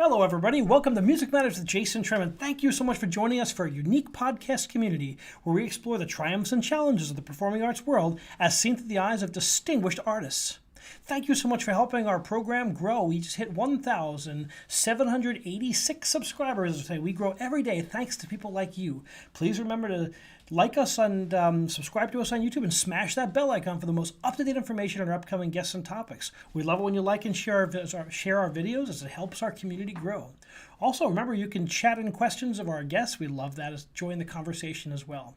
Hello, everybody. Welcome to Music Matters with Jason Tramm, and thank you so much for joining us for a unique podcast community where we explore the triumphs and challenges of the performing arts world as seen through the eyes of distinguished artists. Thank you so much for helping our program grow. We just hit 1,786 subscribers today. We grow every day thanks to people like you. Please remember to like us and subscribe to us on YouTube and smash that bell icon for the most up-to-date information on our upcoming guests and topics. We love it when you like and share our videos as it helps our community grow. Also, remember you can chat in questions of our guests. We love that. Join the conversation as well.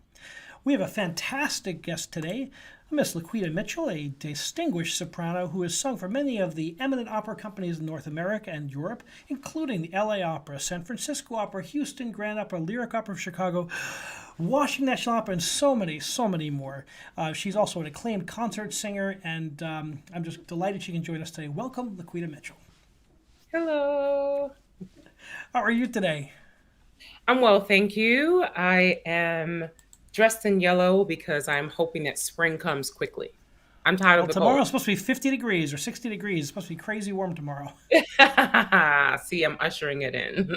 We have a fantastic guest today, Miss Laquita Mitchell, a distinguished soprano who has sung for many of the eminent opera companies in North America and Europe, including the LA Opera, San Francisco Opera, Houston Grand Opera, Lyric Opera of Chicago, Washington National Opera, and so many more. She's also an acclaimed concert singer, and I'm just delighted she can join us today. Welcome, Laquita Mitchell. Hello. How are you today? I'm well, thank you. I am dressed in yellow because I'm hoping that spring comes quickly. I'm tired of Well, the cold. tomorrow's supposed to be 50 degrees or 60 degrees. It's supposed to be crazy warm tomorrow. See, I'm ushering it in.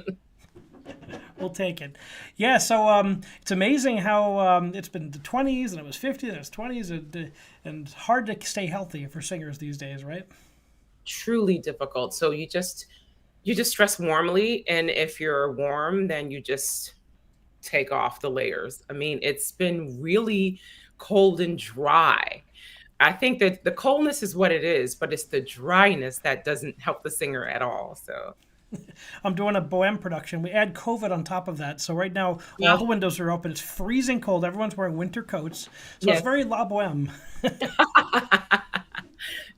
We'll take it. Yeah, so it's amazing how it's been the 20s and it was 50 and it was 20s and hard to stay healthy for singers these days, right? Truly difficult. So you just dress warmly, and if you're warm, then you just take off the layers. I mean, it's been really cold and dry. I think that the coldness is what it is, but it's the dryness that doesn't help the singer at all. So, I'm doing a Bohème production. We add COVID on top of that. So right now, all yeah, the windows are open. It's freezing cold. Everyone's wearing winter coats. So it's yes. very La Bohème.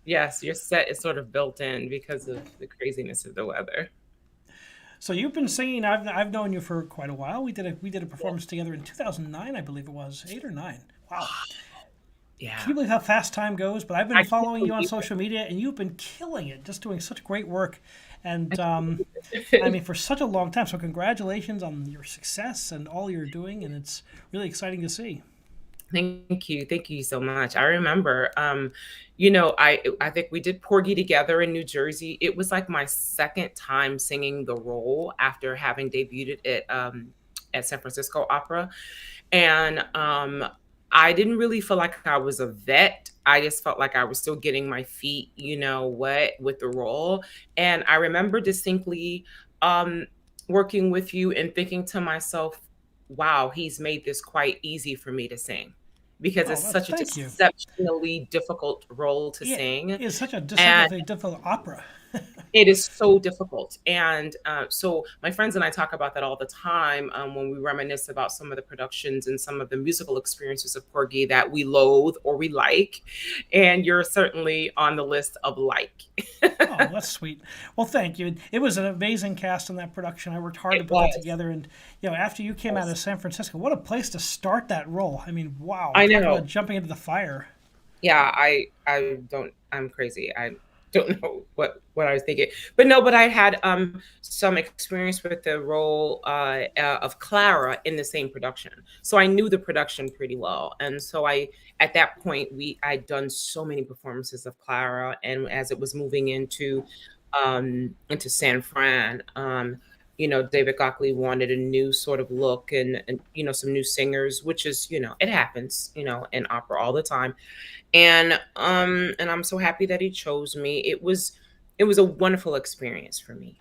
Yes, your set is sort of built in because of the craziness of the weather. So you've been singing. I've known you for quite a while. We did a performance together in 2009, I believe it was, 8 or 9. Wow. Can Yeah, you believe how fast time goes? But I've been I can't following you on believe social media, and you've been killing it, just doing such great work. And I it. mean, for such a long time. So congratulations on your success and all you're doing, and it's really exciting to see. Thank you. Thank you so much. I remember, I think we did Porgy together in New Jersey. It was like my second time singing the role after having debuted it at San Francisco Opera. And I didn't really feel like I was a vet. I just felt like I was still getting my feet, wet with the role. And I remember distinctly um, working with you and thinking to myself, wow, he's made this quite easy for me to sing because Oh, it's well, such a thank you. exceptionally difficult role to Yeah, sing. it's such And a difficult opera. it is so difficult. And so my friends and I talk about that all the time when we reminisce about some of the productions and some of the musical experiences of Porgy that we loathe or we like. And you're certainly on the list of like. Oh, that's sweet. Well, thank you. It was an amazing cast in that production. I worked hard to It put that was. together, and after you came out of San Francisco, what a place to start that role. I mean, wow! I Talk know. about jumping into the fire. Yeah, I'm crazy. I don't know what I was thinking. But no, but I had some experience with the role of Clara in the same production. So I knew the production pretty well. And so I at that point I'd done so many performances of Clara, and as it was moving into San Fran, David Gockley wanted a new sort of look and some new singers, which is, it happens, in opera all the time. And I'm so happy that he chose me. It was a wonderful experience for me.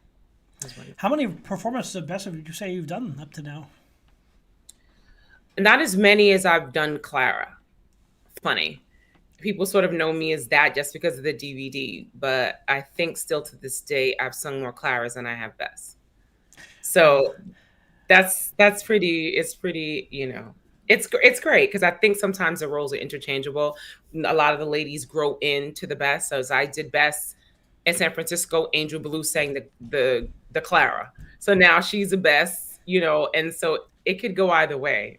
It was wonderful. How many performances of Best would you say you've done up to now? Not as many as I've done Clara. Funny. People sort of know me as that just because of the DVD, but I think still to this day I've sung more Claras than I have Bess. Wow. So that's pretty. It's pretty. It's great because I think sometimes the roles are interchangeable. A lot of the ladies grow into the Bess. So as I did Bess in San Francisco, Angel Blue sang the Clara. So now she's the Bess, and so it could go either way.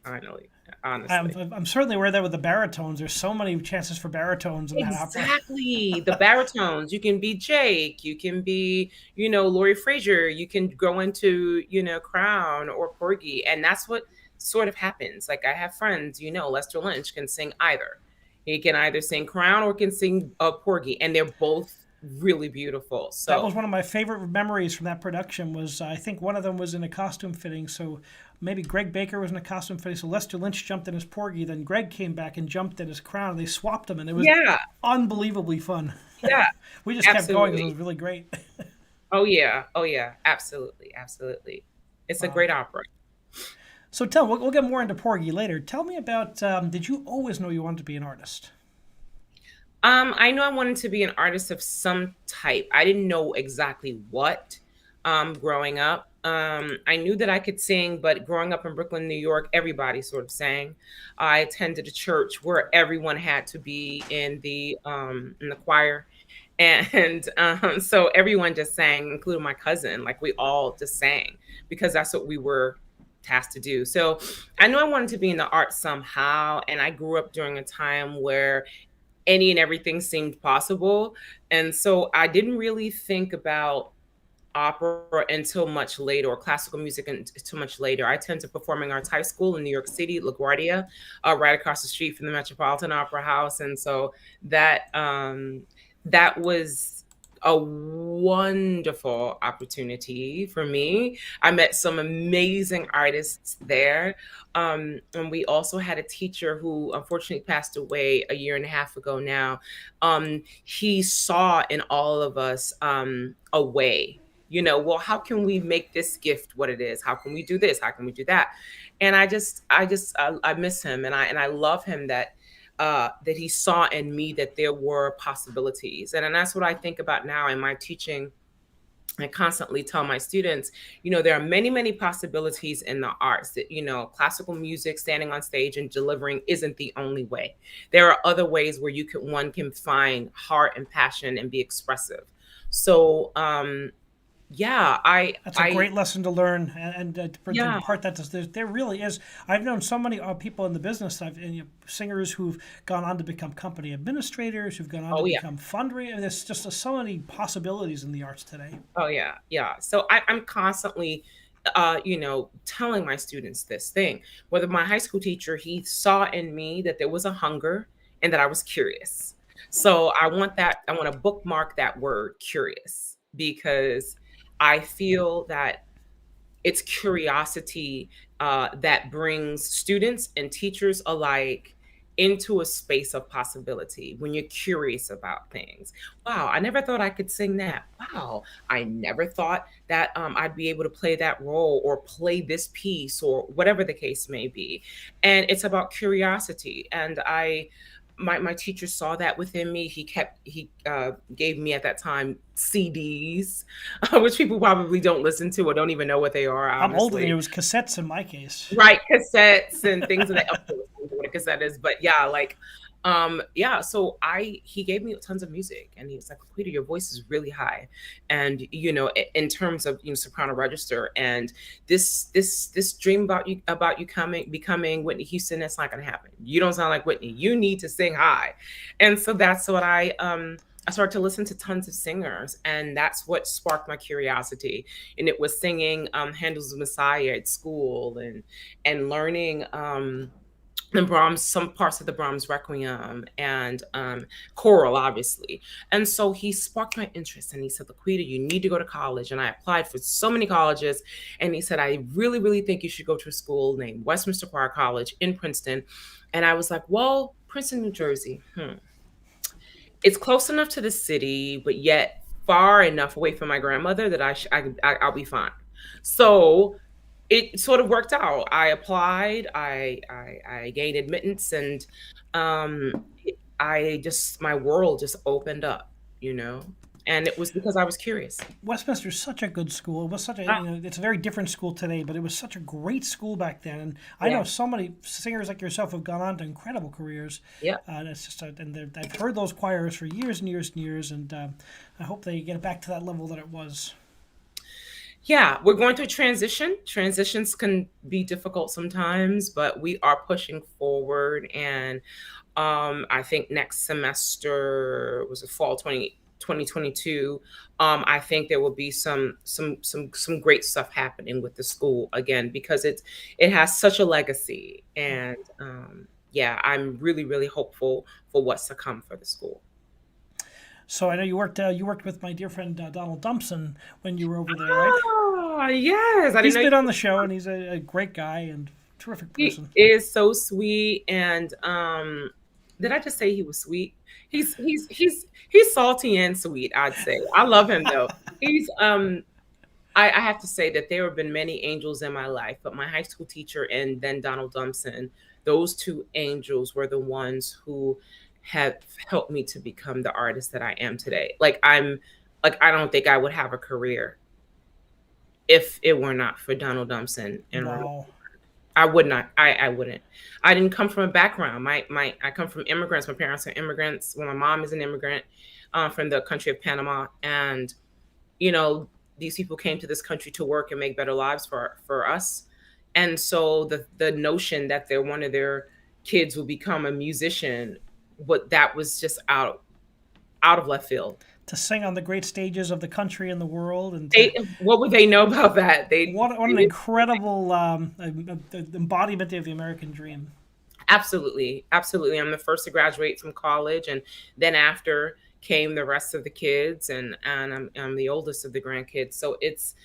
I'm, Honestly. I'm certainly aware that with the baritones, there's so many chances for baritones in that opera. Exactly. The baritones. You can be Jake. You can be, Laurie Frazier. You can go into, Crown or Porgy. And that's what sort of happens. Like I have friends, Lester Lynch can sing either. He can either sing Crown or can sing Porgy. And they're both really beautiful. That So was one of my favorite memories from that production. Was I think one of them was in a costume fitting. So maybe Greg Baker was in a costume fitting. So Lester Lynch jumped in his porgy. Then Greg came back and jumped in his crown. They swapped them, and it was yeah, unbelievably fun. yeah, We just kept going because it absolutely. was really great. Oh yeah, absolutely, absolutely. It's a Wow. great opera. So tell we'll get more into porgy later. Tell me about. Did you always know you wanted to be an artist? I knew I wanted to be an artist of some type. I didn't know exactly what growing up. I knew that I could sing, but growing up in Brooklyn, New York, everybody sort of sang. I attended a church where everyone had to be in the choir. And so everyone just sang, including my cousin. Like we all just sang because that's what we were tasked to do. So I knew I wanted to be in the arts somehow. And I grew up during a time where any and everything seemed possible. And so I didn't really think about opera until much later, or classical music until much later. I attended Performing Arts High School in New York City, LaGuardia, right across the street from the Metropolitan Opera House. And so that was a wonderful opportunity for me. I met some amazing artists there. And we also had a teacher who unfortunately passed away a year and a half ago now. He saw in all of us a way, well, how can we make this gift what it is? How can we do this? How can we do that? And I miss him, and I love him that he saw in me that there were possibilities. And that's what I think about now in my teaching. I constantly tell my students, there are many, many possibilities in the arts that, classical music, standing on stage and delivering isn't the only way. There are other ways where one can find heart and passion and be expressive. So, yeah, That's a great lesson to learn, to yeah, impart that. There really is. I've known so many people in the business. Singers who've gone on to become company administrators, who've gone on to oh, yeah. become fundraisers. There's just so many possibilities in the arts today. Oh yeah, yeah. So I'm constantly, telling my students this thing. Whether my high school teacher, he saw in me that there was a hunger and that I was curious. So I want that. I want to bookmark that word curious because I feel that it's curiosity that brings students and teachers alike into a space of possibility when you're curious about things. Wow, I never thought I could sing that. Wow, I never thought that I'd be able to play that role or play this piece or whatever the case may be. And it's about curiosity. And my teacher saw that within me. He gave me at that time CDs, which people probably don't listen to or don't even know what they are, I'm older than you. honestly. It was cassettes in my case. Right, cassettes and things of that. Of course, I don't know what a cassette is, but yeah, like, yeah. So he gave me tons of music, and he was like, "Laquita, your voice is really high, and in terms of soprano register, and this dream about you becoming Whitney Houston, that's not going to happen. You don't sound like Whitney. You need to sing high." And so that's what I started to listen to tons of singers, and that's what sparked my curiosity. And it was singing Handel's Messiah at school, and learning the Brahms, some parts of the Brahms Requiem, and choral, obviously. And so he sparked my interest, and he said, "Laquita, you need to go to college." And I applied for so many colleges, and he said, "I really, really think you should go to a school named Westminster College in Princeton." And I was like, "Well, Princeton, New Jersey. It's close enough to the city, but yet far enough away from my grandmother that I'll be fine." So it sort of worked out. I applied, I gained admittance, and um, my world just opened up, and it was because I was curious. Westminster's such a good school. It was such a Ah, it's a very different school today, but it was such a great school back then. And I yeah, know so many singers like yourself have gone on to incredible careers. yeah. And it's just I've heard those choirs for years and years and years, and I hope they get it back to that level that it was. Yeah, we're going through a transition. Transitions can be difficult sometimes, but we are pushing forward. And I think next semester was a fall 2022. I think there will be some great stuff happening with the school again because it has such a legacy. And yeah, I'm really, really hopeful for what's to come for the school. So I know you worked with my dear friend Donald Thompson when you were over there, right? Oh, yes. I didn't He's know been on the you. show, and he's a great guy and terrific He person. is so sweet. And did I just say he was sweet? He's salty and sweet, I'd say. I love him though. He's I have to say that there have been many angels in my life, but my high school teacher and then Donald Thompson, those two angels were the ones who have helped me to become the artist that I am today. I don't think I would have a career if it were not for Donald Thompson and Ronald. Wow. I would not. I wouldn't. I didn't come from a background. I come from immigrants. My parents are immigrants. Well, my mom is an immigrant from the country of Panama, and you know these people came to this country to work and make better lives for us. And so the notion that one of their kids will become a musician, but that was just out of left field. To sing on the great stages of the country and the world, and to, They what would they know about that? what an They incredible embodiment of the American dream. Absolutely, absolutely. I'm the first to graduate from college, and then after came the rest of the kids, and I'm the oldest of the grandkids. So it's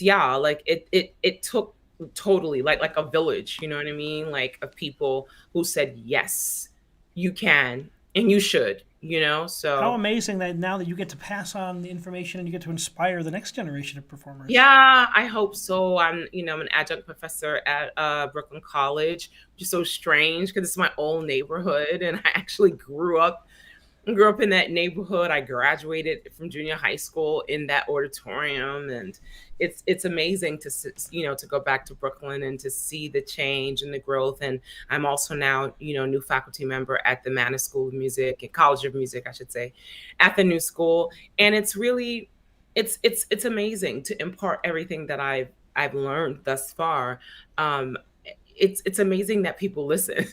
yeah, like it took totally like a village, you know what I mean? Like of people who said yes, you can and you should, you know. How So amazing that now that you get to pass on the information and you get to inspire the next generation of performers. yeah, I hope so. I'm an adjunct professor at Brooklyn College, which is so strange because it's my old neighborhood, and I actually grew up in that neighborhood. I graduated from junior high school in that auditorium, and it's amazing to to go back to Brooklyn and to see the change and the growth. And I'm also now new faculty member at the Manor School of Music and College of Music, I should say, at the new school. And it's really it's amazing to impart everything that I've learned thus far. Um, it's amazing that people listen.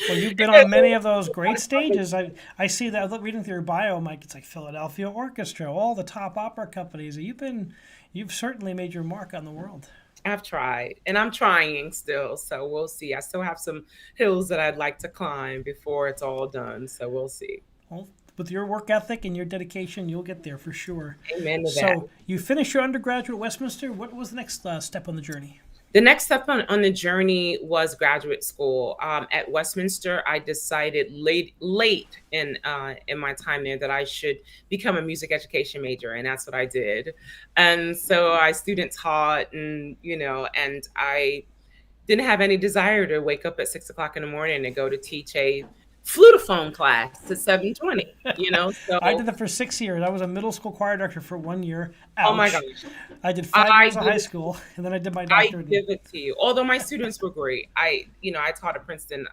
Well, you've been on many of those great stages. I see that reading through your bio, Mike. It's like Philadelphia Orchestra, all the top opera companies. You've certainly made your mark on the world. I've tried and I'm trying still. So we'll see. I still have some hills that I'd like to climb before it's all done. So we'll see. Well, with your work ethic and your dedication, you'll get there for sure. Amen to that. So you finished your undergraduate at Westminster. What was the next step on the journey? The next step on the journey was graduate school. At Westminster, I decided late in my time there that I should become a music education major, and that's what I did. And so I student taught, and I didn't have any desire to wake up at 6 o'clock in the morning and go to teach a flutophone class to 7:20. I So did that for 6 years. I was a middle school choir director for 1 year. oh my Ouch. gosh, I did I 5 years of high give school, and then I did my I doctorate. give it to you. Although my students were great. I taught at Princeton,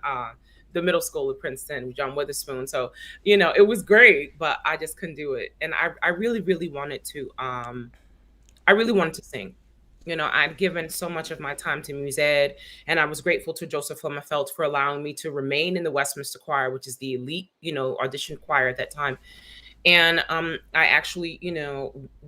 the middle school of Princeton, John Witherspoon. So, it was great, but I just couldn't do it. And I really, really wanted to, I really wanted to sing. I'd given so much of my time to Muse Ed, and I was grateful to Joseph Lemmerfeld for allowing me to remain in the Westminster Choir, which is the elite, audition choir at that time. And I actually,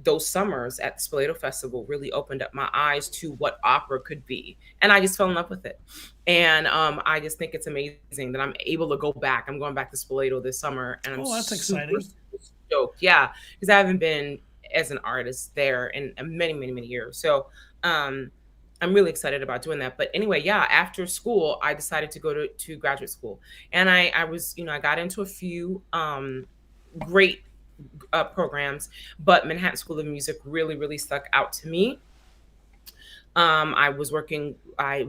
those summers at the Spoleto Festival really opened up my eyes to what opera could be. And I just fell in love with it. And I just think it's amazing that I'm able to go back. I'm going back to Spoleto this summer, and I'm Oh, that's super, exciting. super stoked. Yeah, because I haven't been as an artist there in many, many, many years. So I'm really excited about doing that. But anyway, yeah, after school, I decided to go to graduate school. And I was, I got into a few great programs, but Manhattan School of Music really, really stuck out to me. I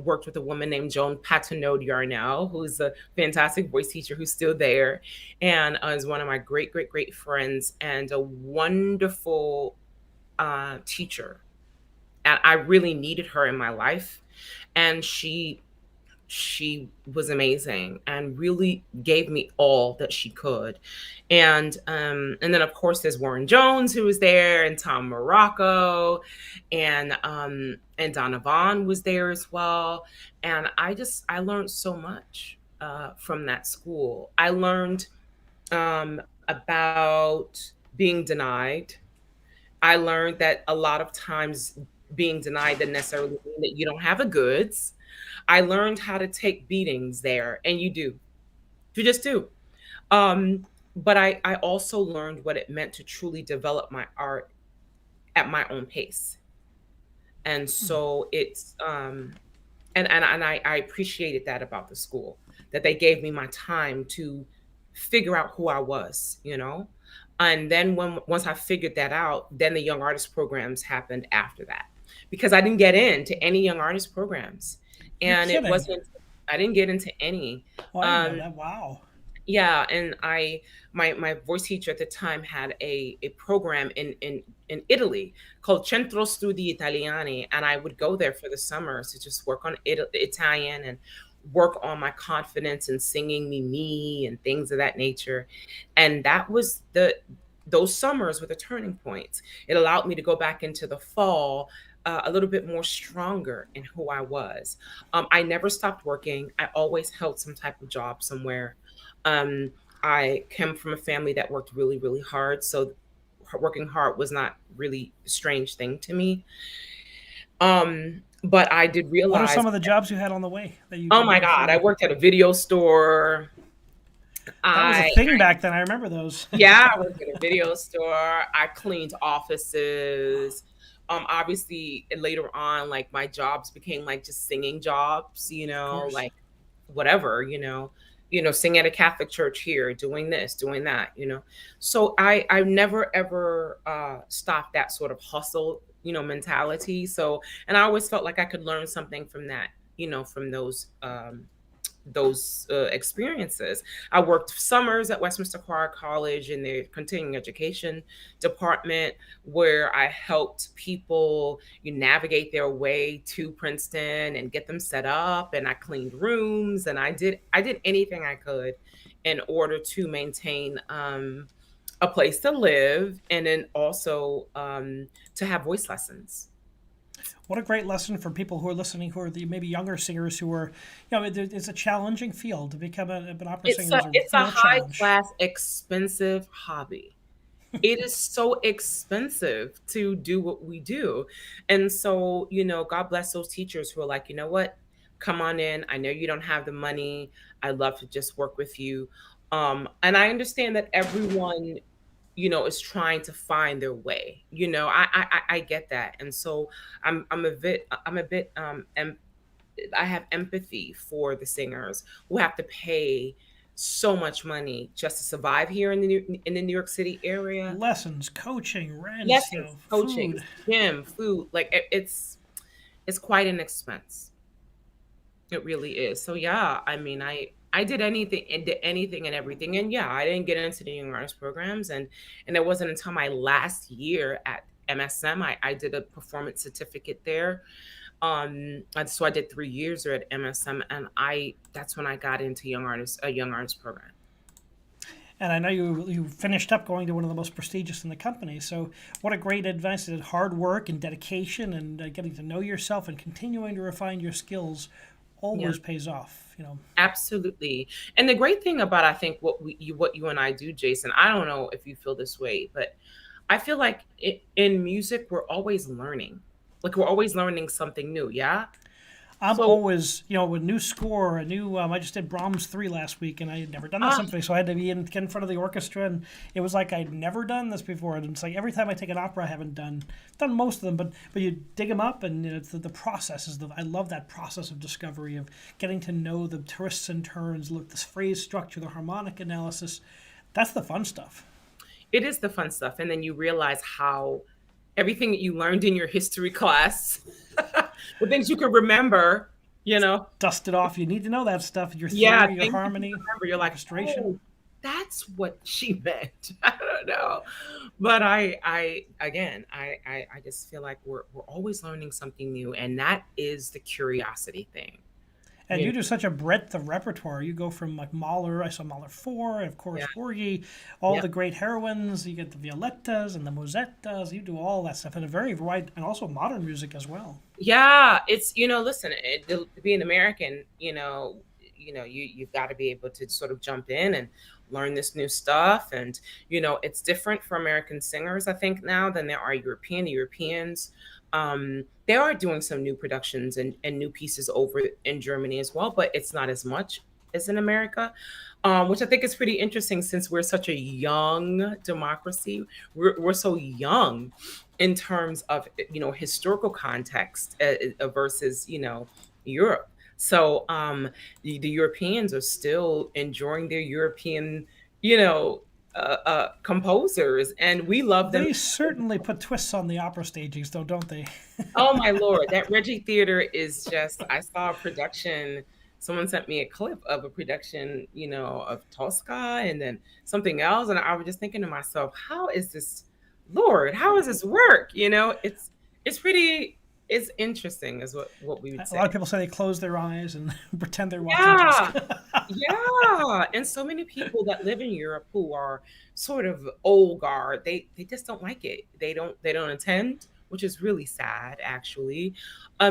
worked with a woman named Joan Patenaude Yarnell, who's a fantastic voice teacher who's still there, and is one of my great, great, great friends, and a wonderful teacher. And I really needed her in my life. And she was amazing and really gave me all that she could. And then of course there's Warren Jones, who was there, and Tom Morocco, and Donna Vaughn was there as well. And I learned so much from that school. I learned about being denied. I learned that a lot of times being denied doesn't necessarily mean that you don't have the goods. I learned how to take beatings there, and you do. You just do. Um, but I also learned what it meant to truly develop my art at my own pace. And so it's and I appreciated that about the school, that they gave me my time to figure out who I was, you know? And then once I figured that out, then the young artist programs happened after that. Because I didn't get into any young artist programs. You're And it kidding. wasn't I didn't get into any. Oh, I didn't know Um that. Wow. yeah, and my voice teacher at the time had a program in Italy called Centro Studi Italiani, and I would go there for the summers to just work on Italian and work on my confidence and singing me and things of that nature. And that was those summers were the turning points. It allowed me to go back into the fall a little bit more stronger in who I was. I never stopped working. I always held some type of job somewhere. um, I came from a family that worked really, really hard. So working hard was not really a strange thing to me. But I did What are realize, some of the jobs you had on the way that you oh did my God, I before? worked at a video store. That was a I, thing back then. I remember those. yeah, I worked at a video store. I cleaned offices. Obviously later on, like my jobs became like just singing jobs, Of course. like whatever, sing at a Catholic church here, doing this, doing that, So I never ever stopped that sort of hustle, mentality. So, and I always felt like I could learn something from that, from those experiences. I worked summers at Westminster College in the continuing education department, where I helped people navigate their way to Princeton and get them set up. And I cleaned rooms, and I did anything I could in order to maintain a place to live, and then also to have voice lessons. What a great lesson for people who are listening, who are the maybe younger singers who are, it's a challenging field to become an opera It's singer a is a it's a real high challenge. class, expensive hobby. It is so expensive to do what we do. And so, God bless those teachers who are like, you know what? Come on in. I know you don't have the money. I'd love to just work with you. And I understand that everyone, is trying to find their way. I get that. And so I'm a bit I have empathy for the singers who have to pay so much money just to survive here in the New York City area. Lessons, coaching, rent, Lessons, coaching, food. gym, food, like it's quite an expense. It really is. So yeah, I mean, I did anything and everything, and yeah, I didn't get into the young artist programs, and it wasn't until my last year at MSM I did a performance certificate there. And so I did 3 years there at MSM, and that's when I got into a young artist program. And I know you finished up going to one of the most prestigious in the company. So what a great advice! That hard work and dedication and getting to know yourself and continuing to refine your skills Yeah, always pays off. absolutely. And the great thing about, I think, what you and I do, Jason, I don't know if you feel this way, but I feel like in music we're always learning. Like we're always learning something new. Yeah. I'm So always, a new score, a new. I just did Brahms 3 last week, and I had never done that ah, symphony, so I had to get in front of the orchestra, and it was like I'd never done this before. And it's like every time I take an opera, I haven't done most of them, but you dig them up, and it's the process is I love that process of discovery of getting to know the twists and turns, look the phrase structure, the harmonic analysis. That's the fun stuff. it is the fun stuff, and then you realize how everything that you learned in your history class, the things you can remember, you know, Dust it off. You need to know that stuff. Your yeah, theory, your things you can harmony, remember. You're like, orchestration. oh, that's what she meant. I don't know, but I just feel like we're always learning something new, and that is the curiosity thing. And You you know, do such a breadth of repertoire. You go from like Mahler, I saw Mahler 4, and of yeah, course Gorgi, all yeah. the great heroines. You get the Violettas and the Mosettas. You do all that stuff, and a very wide, and also modern music as well. Yeah, it's listen, to be an American, you've got to be able to sort of jump in and learn this new stuff, and it's different for American singers, I think, now than there are Europeans. They are doing some new productions and new pieces over in Germany as well, but it's not as much. is in America, which I think is pretty interesting since we're such a young democracy. We're so young in terms of historical context versus Europe. So the Europeans are still enjoying their European you know composers, and we love them. They certainly put twists on the opera stagings, though, don't they? Oh my lord, that Reggie Theater is just. I saw a production. Someone sent me a clip of a production, of Tosca and then something else, and I was just thinking to myself, how is this, Lord? How does this work? It's pretty. It's interesting, is what we would A say. lot of people say they close their eyes and pretend they're watching Yeah, Tosca. yeah, and so many people that live in Europe who are sort of old guard, they just don't like it. They don't attend, which is really sad, actually,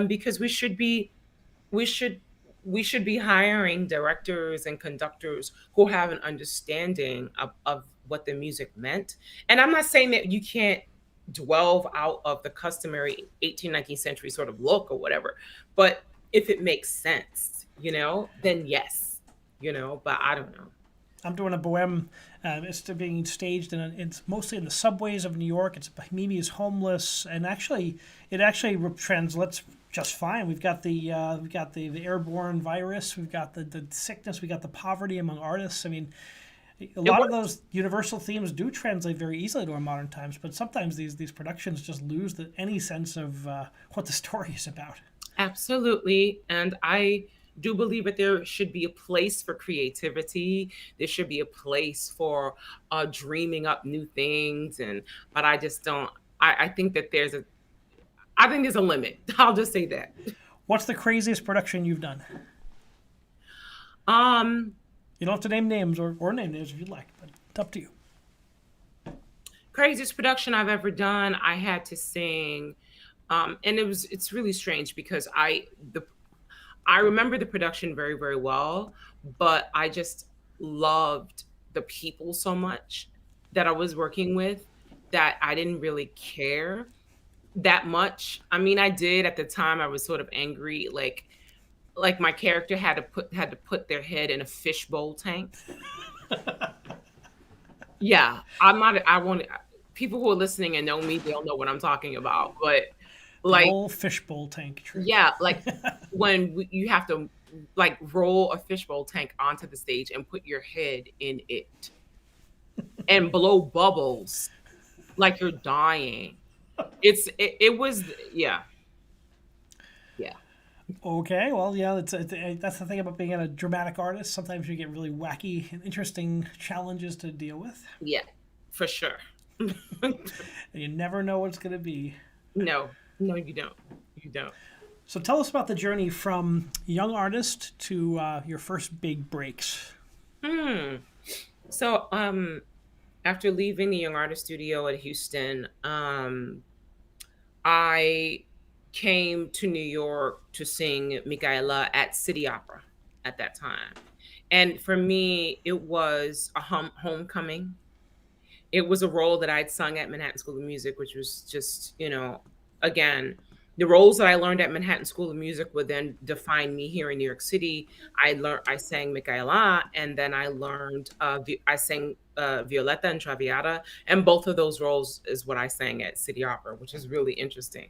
because we should we should be hiring directors and conductors who have an understanding of what the music meant. And I'm not saying that you can't delve out of the customary 18th, 19th century sort of look or whatever, but if it makes sense, then yes, but I don't know. I'm doing a bohème. It's being staged it's mostly in the subways of New York. It's Mimi is homeless, and it actually translates just fine. We've got the airborne virus. We've got the sickness. We got the poverty among artists. I mean, a lot of those universal themes do translate very easily to our modern times, but sometimes these productions just lose any sense of what the story is about. Absolutely. And I do believe that there should be a place for creativity. There should be a place for dreaming up new things. But I just don't, I think that I think there's a limit. I'll just say that. What's the craziest production you've done? Um, You don't have to name names or name names if you'd like, but it's up to you. Craziest production I've ever done, I had to sing. And it's really strange because I remember the production very, very well, but I just loved the people so much that I was working with that I didn't really care that much. I mean, I did at the time. I was sort of angry, like my character had to put their head in a fishbowl tank. Yeah, I'm not. I want people who are listening and know me. They'll know what I'm talking about. But The like, old fishbowl tank trick. yeah, like when you have to like roll a fishbowl tank onto the stage and put your head in it and blow bubbles like you're dying. It was, yeah, yeah, Okay, well, yeah, that's the thing about being a dramatic artist. Sometimes you get really wacky and interesting challenges to deal with, yeah, for sure. and you never know what it's going to be. No, no, you don't. You don't. So tell us about the journey from young artist to your first big breaks. Hmm. So, after leaving the Young Artist Studio at Houston, I came to New York to sing Michaela at City Opera at that time. And for me, it was a homecoming. It was a role that I'd sung at Manhattan School of Music, which was just, again, the roles that I learned at Manhattan School of Music would then define me here in New York City. I sang Michaela, and then I sang Violetta and Traviata, and both of those roles is what I sang at City Opera, which is really interesting.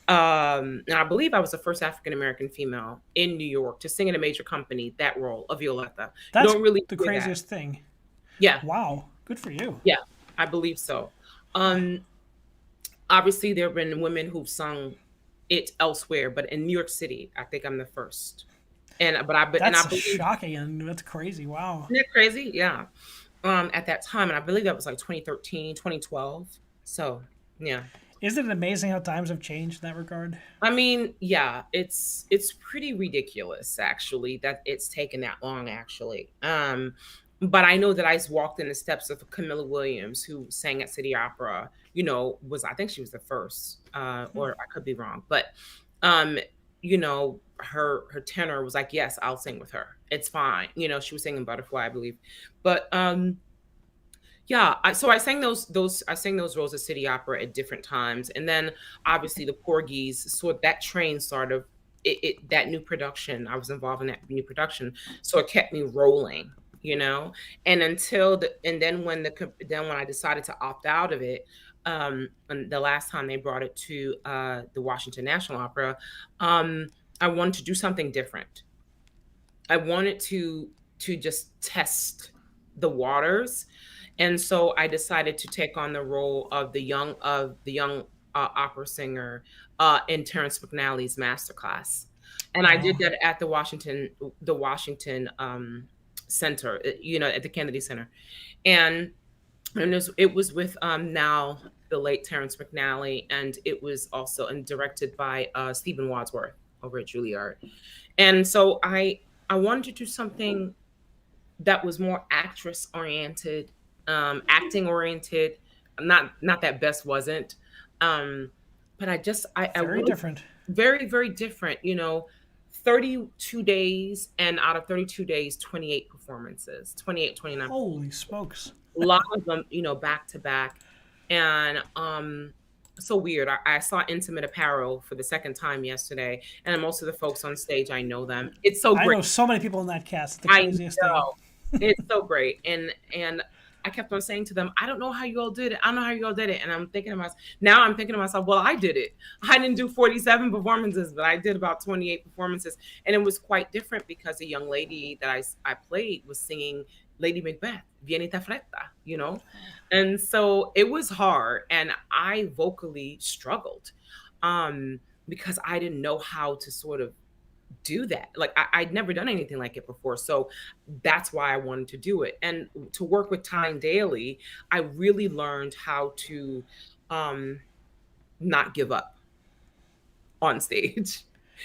And I believe I was the first African American female in New York to sing in a major company that role of Violetta. You That's don't really the hear that. craziest thing. Yeah, Wow, good for you. yeah, I believe so. Um, Obviously, there have been women who've sung it elsewhere, but in New York City, I think I'm the first. I That's believe, shocking and that's crazy. Wow. isn't that crazy? Yeah. At that time, and I believe that was like 2013, 2012. So yeah. Isn't it amazing how times have changed in that regard? I mean, yeah, it's pretty ridiculous actually that it's taken that long actually. But I know that I walked in the steps of Camilla Williams, who sang at City Opera. I think she was the first, or I could be wrong, but um, her tenor was like, "Yes, I'll sing with her. It's fine." She was singing Butterfly, I believe, but yeah. So I sang those roles at City Opera at different times, and then obviously the Porgies. So that train sort of that new production, I was involved in that new production, so it kept me rolling, you know. And then when I decided to opt out of it, and the last time they brought it to the Washington National Opera, I wanted to do something different. I wanted to just test the waters, and so I decided to take on the role of the young opera singer in Terrence McNally's masterclass, and I did Wow. that at the Washington Center, at the Kennedy Center, and it was with now the late Terrence McNally, and it was also and directed by Stephen Wadsworth over at Juilliard. And so I wanted to do something that was more actress oriented, acting oriented. Not that Bess wasn't, um, but I Very really different. very very different. 32 days, and out of 32 days, 28 performances, 28, 29. Holy smokes. A lot of them, back to back, and so weird. I saw Intimate Apparel for the second time yesterday, and most of the folks on stage, I know them. It's so I great. know so many people in that cast. It's the I craziest thing. know. It's so great. And I kept on saying to them, I don't know how you all did it. I don't know how you all did it. And I'm thinking to myself, well, I did it. I didn't do 47 performances, but I did about 28 performances. And it was quite different because the young lady that I played was singing Lady Macbeth, Vienita Fretta. And so it was hard. And I vocally struggled because I didn't know how to sort of do that. Like I'd never done anything like it before. So that's why I wanted to do it. And to work with Tyne Daly, I really learned how to um not give up on stage.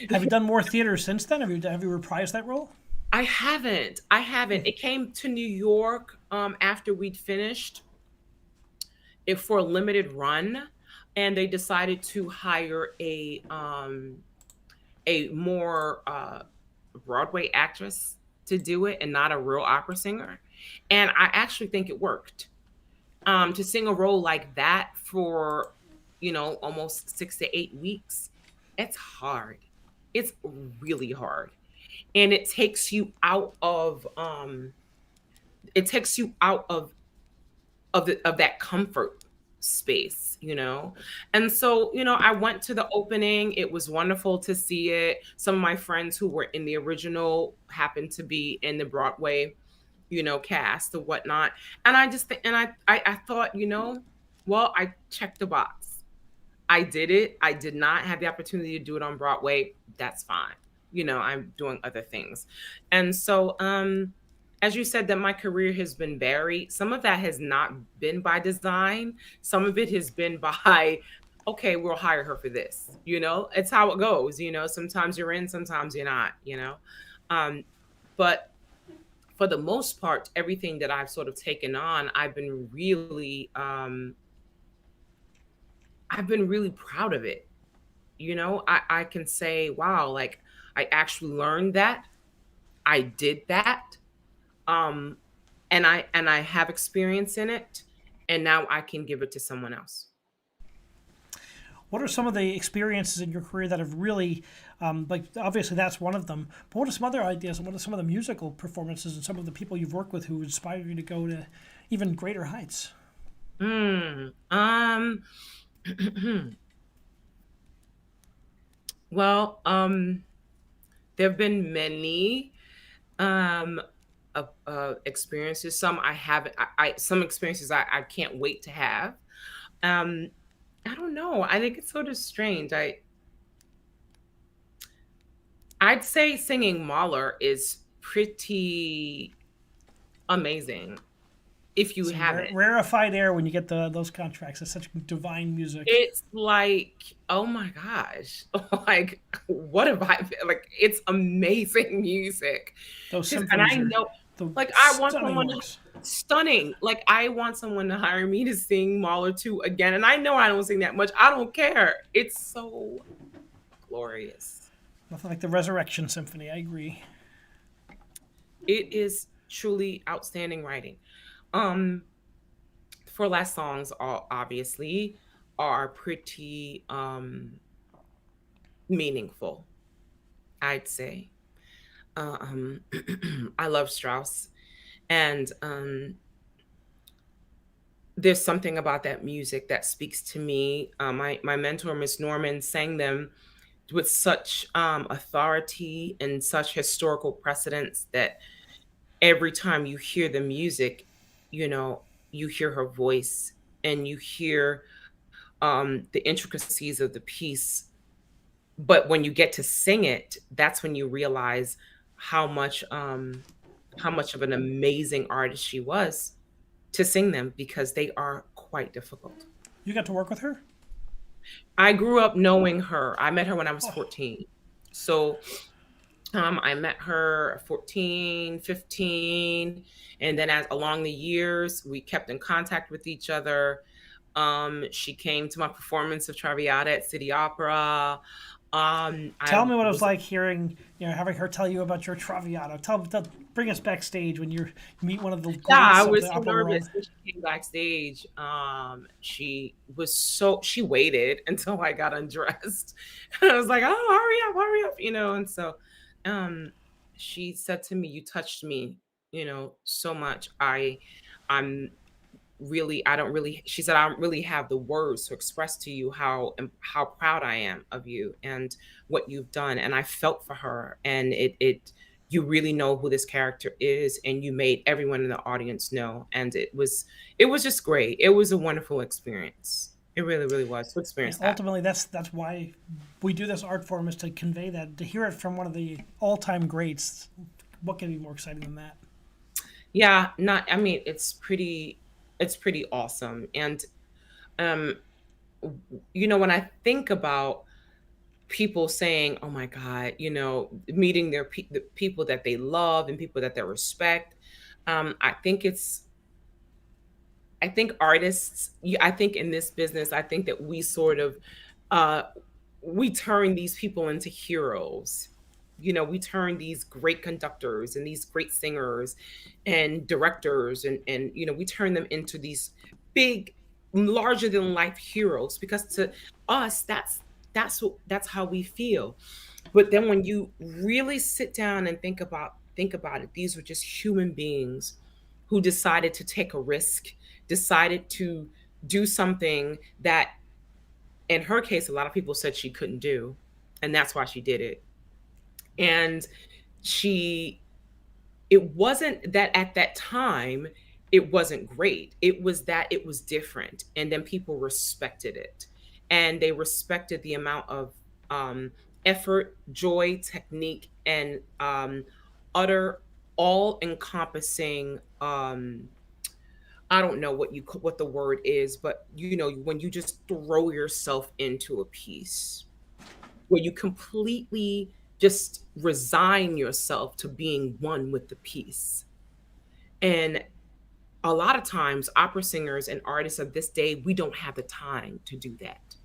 Have you done more theater since then? Have you reprised that role? I haven't. I haven't. It came to New York after we'd finished it for a limited run, and they decided to hire a more Broadway actress to do it and not a real opera singer. And I actually think it worked. To sing a role like that for, almost 6 to 8 weeks, it's hard. It's really hard. And it takes you out of that comfort space. And so, I went to the opening. It was wonderful to see it. Some of my friends who were in the original happened to be in the Broadway, cast or whatnot. And I just and I thought, well, I checked the box. I did it. I did not have the opportunity to do it on Broadway. That's fine. I'm doing other things. And so as you said, that my career has been varied. Some of that has not been by design. Some of it has been by, okay, we'll hire her for this. It's how it goes. Sometimes you're in, sometimes you're not. But for the most part, everything that I've sort of taken on, I've been really proud of it. I can say, wow, like I actually learned that. I did that. Um, and I have experience in it, and now I can give it to someone else. What are some of the experiences in your career that have really, like, obviously that's one of them, but what are some other ideas and what are some of the musical performances and some of the people you've worked with who inspire you to go to even greater heights? Hmm. Well, there have been many um experiences. Some I haven't. Some experiences I can't wait to have. Um, I don't know. I think it's sort of strange. I'd say singing Mahler is pretty amazing if you It's a haven't. rarefied air when you get those contracts. It's such divine music. It's like, oh my gosh, like what have I like? It's amazing music. Those And I symphonies are know, the like, I want stunning someone to works. stunning. Like, I want someone to hire me to sing Mahler 2 again. And I know I don't sing that much. I don't care. It's so glorious. Nothing like the Resurrection Symphony. I agree. It is truly outstanding writing. Um, for last songs, all obviously are pretty meaningful. I'd say. I love Strauss, and there's something about that music that speaks to me. My mentor, Miss Norman, sang them with such authority and such historical precedence that every time you hear the music, you know, you hear her voice and you hear the intricacies of the piece. But when you get to sing it, that's when you realize how much how much of an amazing artist she was to sing them, because they are quite difficult. You got to work with her? I grew up knowing her. I met her when I was Oh, 14. So I met her 14, 15, and then as along the years, we kept in contact with each other. She came to my performance of Traviata at City Opera. tell I me what it was was like hearing, having her tell you about your Traviata. Bring us backstage when you meet one of the Yeah, I greats of was the so opera world. nervous when she came backstage. She waited until I got undressed. I was like, "Oh, hurry up," And so, um, she said to me, "You touched me, so much. I'm I don't really." She said, "I don't really have the words to express to you how proud I am of you and what you've done." And I felt for her, and it you really know who this character is, and you made everyone in the audience know, and it was just great. It was a wonderful experience. It really, really was to And experience that. ultimately, that's why we do this art form, is to convey that, to hear it from one of the all-time greats. What can be more exciting than that? Yeah, not I mean, it's pretty awesome. And um when I think about people saying, "Oh my God," meeting the people that they love and people that they respect. I think artists. I think in this business, I think that we sort of uh, we turn these people into heroes. We turn these great conductors and these great singers and directors, and we turn them into these big, larger than life heroes, because to us that's how we feel. But then when you really sit down and think about it, these were just human beings who decided to take a risk, decided to do something that, in her case, a lot of people said she couldn't do, and that's why she did it. And she it wasn't that at that time it wasn't great. It was that it was different, and then people respected it, and they respected the amount of effort, joy, technique, and utter all encompassing, I don't know what the word is, but when you just throw yourself into a piece, where you completely just resign yourself to being one with the piece. And a lot of times, opera singers and artists of this day, we don't have the time to do that.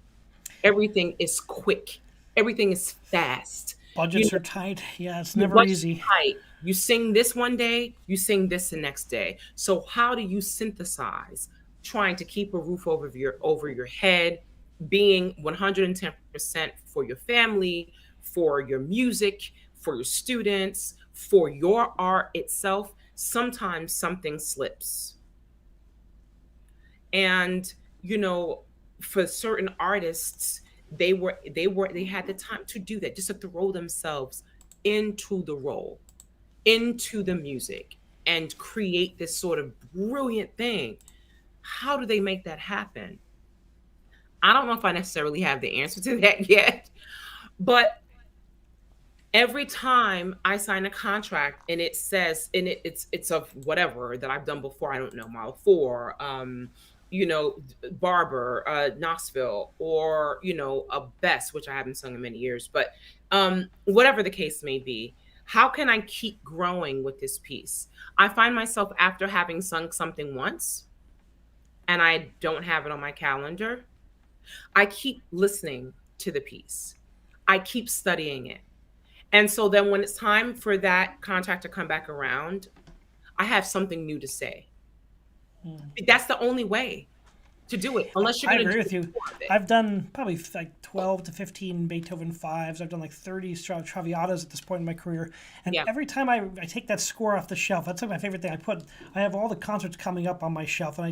Everything is quick, everything is fast. You Budgets know, are tight. Yeah, it's your never budget's easy. tight. You sing this one day, you sing this the next day. So how do you synthesize trying to keep a roof over your head, being 110% for your family, for your music, for your students, for your art itself? Sometimes something slips. And you know, for certain artists, they had the time to do that, just to throw themselves into the role, into the music, and create this sort of brilliant thing. How do they make that happen? I don't know if I necessarily have the answer to that yet, but every time I sign a contract and it says, and it's of whatever that I've done before, I don't know, Mile 4, Barber, Knoxville, or a Best, which I haven't sung in many years, but whatever the case may be, how can I keep growing with this piece? I find myself, after having sung something once and I don't have it on my calendar, I keep listening to the piece. I keep studying it. And so then when it's time for that contract to come back around, I have something new to say. That's the only way. to do it unless you're I going to agree do with you. more of it. I've done probably like 12 to 15 Beethoven fives. I've done like 30 Traviatas at this point in my career. And Yeah. every time I take that score off the shelf, that's like my favorite thing. I have all the concerts coming up on my shelf, and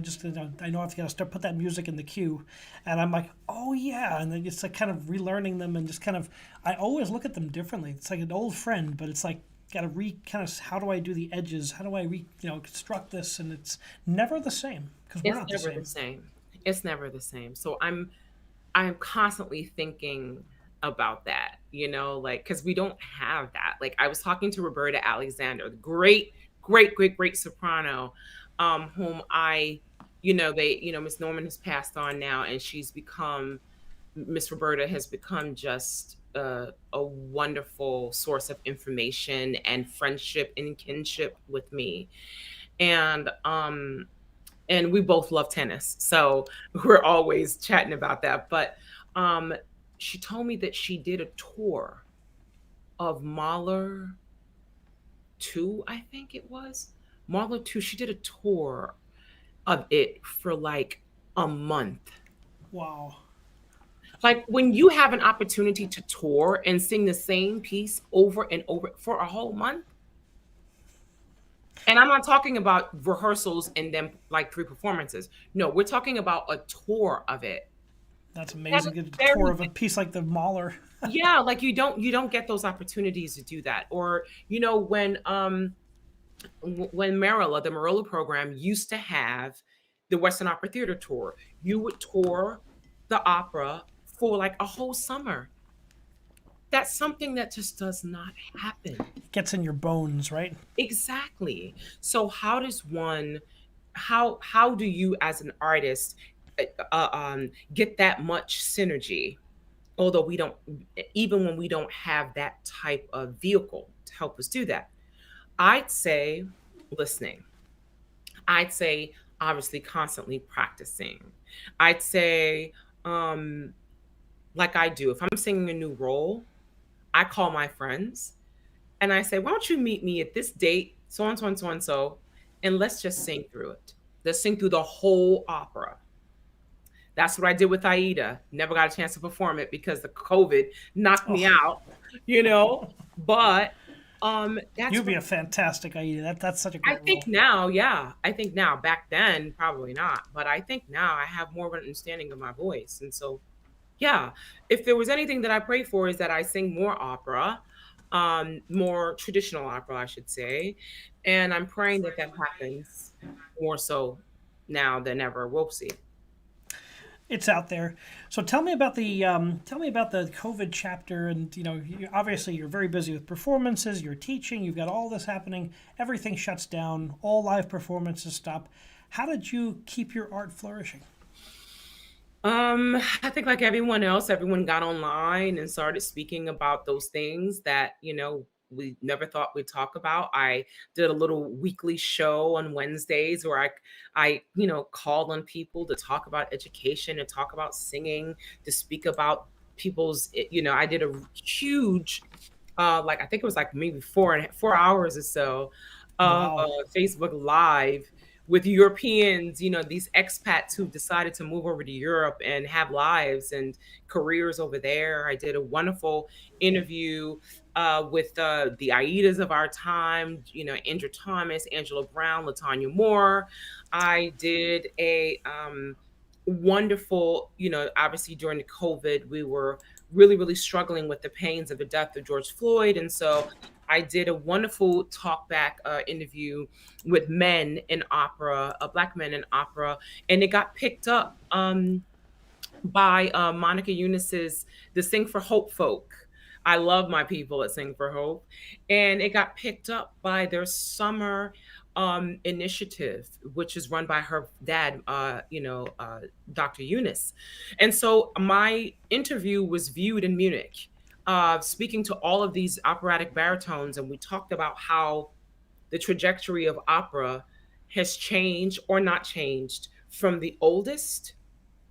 I know I've got to start put that music in the queue. And I'm like, oh yeah. And then it's like kind of relearning them and just kind of, I always look at them differently. It's like an old friend, but it's like, got to kind of, how do I do the edges? How do I construct this? And it's never the same because we're It's not the never the same. same. It's never the same. So I'm constantly thinking about that, like because we don't have that. Like I was talking to Roberta Alexander, the great, great, great, great soprano, whom Miss Norman has passed on now, and Miss Roberta has become just a wonderful source of information and friendship and kinship with me. And we both love tennis, so we're always chatting about that. But um, she told me that she did a tour of Mahler 2, I think it was Mahler 2. She did a tour of it for like a month. Wow. Like when you have an opportunity to tour and sing the same piece over and over for a whole month, and I'm not talking about rehearsals and then like 3 performances. No, we're talking about a tour of it. That's That is amazing. A tour very, of a piece like the Mahler. yeah, like you don't get those opportunities to do that. Or when Marilla, the Marilla program used to have the Western Opera Theater tour, you would tour the opera for like a whole summer. That's something that just does not happen. It gets in your bones, right? Exactly. So how do you as an artist get that much synergy, although we don't, even when we don't have that type of vehicle to help us do that? I'd say listening. I'd say obviously constantly practicing. I'd say like I do, if I'm singing a new role, I call my friends and I say, why don't you meet me at this date, so and so and so and so, and let's just sing through it. Let's sing through the whole opera. That's what I did with Aida. Never got a chance to perform it because the COVID knocked me Oh, out, you know. But that's you'd be what a fantastic Aida. That's such a I great think role. now. Yeah, I think now. Back then, probably not. But I think now I have more of an understanding of my voice, and so yeah. If there was anything that I pray for is that I sing more opera, more traditional opera, I should say, and I'm praying that that happens more so now than ever. We'll see. It's out there. So tell me about the COVID chapter, and obviously you're very busy with performances. You're teaching. You've got all this happening. Everything shuts down. All live performances stop. How did you keep your art flourishing? I think like everyone else, everyone got online and started speaking about those things that, we never thought we'd talk about. I did a little weekly show on Wednesdays where I called on people to talk about education and talk about singing, to speak about I did a huge, like I think it was like maybe 4 hours or so of Wow. Facebook Live with Europeans, these expats who decided to move over to Europe and have lives and careers over there. I did a wonderful interview with the Aidas of our time, Andrew Thomas, Angela Brown, Latanya Moore. I did a wonderful, obviously during the COVID, we were really, really struggling with the pains of the death of George Floyd. And so I did a wonderful talkback interview with men in opera, Black men in opera, and it got picked up by Monica Eunice's The Sing for Hope folk. I love my people at Sing for Hope. And it got picked up by their summer initiative, which is run by her dad, Dr. Eunice. And so my interview was viewed in Munich, speaking to all of these operatic baritones. And we talked about how the trajectory of opera has changed or not changed from the oldest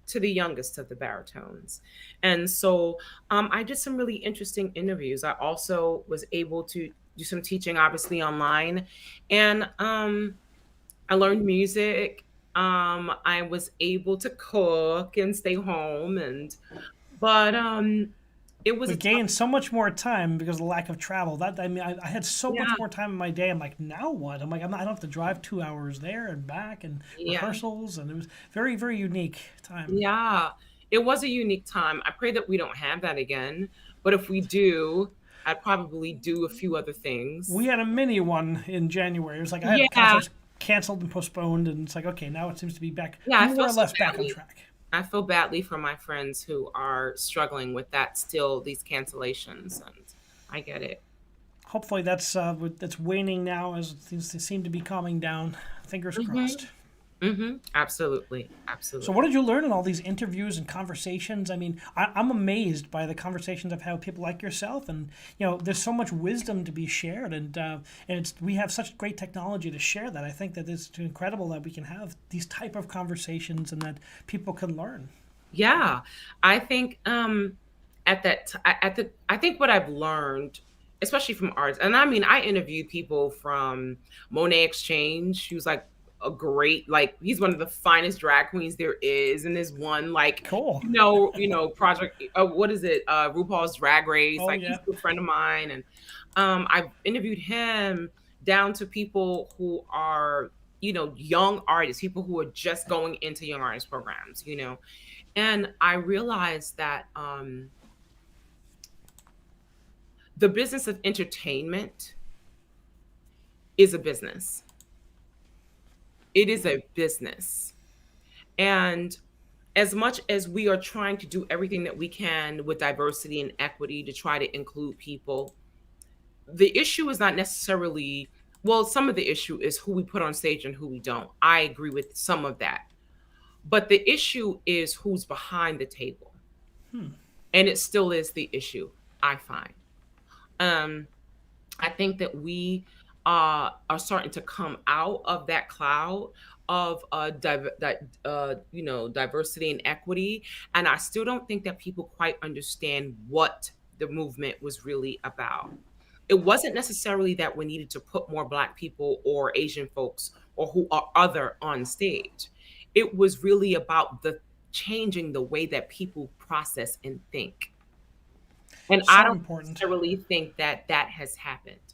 to the youngest of the baritones. And so I did some really interesting interviews. I also was able to do some teaching, obviously, online. And I learned music. I was able to cook and stay home, but it was We a tough. gained so much more time because of the lack of travel. That I mean, I had so Yeah, much more time in my day. I'm like, now what? I'm like, I don't have to drive 2 hours there and back and yeah, rehearsals, and it was very, very unique time. yeah. It was a unique time. I pray that we don't have that again. But if we do, I'd probably do a few other We things. had a mini one in January. It was like I had Yeah, concerts canceled and postponed, and it's like, okay, now it seems to be back yeah. I more feel or so less back on badly. track. I feel badly for my friends who are struggling with that still, these cancellations, and I get it. Hopefully that's waning now as things seem to be calming down. Fingers Hmm. crossed. Hmm. Absolutely, So, what absolutely. did you learn in all these interviews and conversations? I mean, I'm amazed by the conversations I've had with people like yourself, and there's so much wisdom to be shared, and we have such great technology to share that. I think that it's incredible that we can have these type of conversations and that people can learn. Yeah, I think at that t- at the I think what I've learned, especially from arts, and I mean I interviewed people from Monet Exchange, who's like a great, like he's one of the finest drag queens there is, and there's one like Cool. project, what is it, RuPaul's Drag Race, Oh like he's yeah. a good friend of mine, and I've interviewed him down to people who are young artists, people who are just going into young artist programs, and I realized that the business of entertainment is a business. It is a business. And as much as we are trying to do everything that we can with diversity and equity to try to include people, the issue is not necessarily, well, some of the issue is who we put on stage and who we don't. I agree with some of that. But the issue is who's behind the table. And it still is the issue, I find. Um, I think that we are starting to come out of that cloud of diversity and equity, and I still don't think that people quite understand what the movement was really about. It wasn't necessarily that we needed to put more Black people or Asian folks or who are other on stage. It was really about the changing the way that people process and think. And I So don't important. necessarily think that that has happened.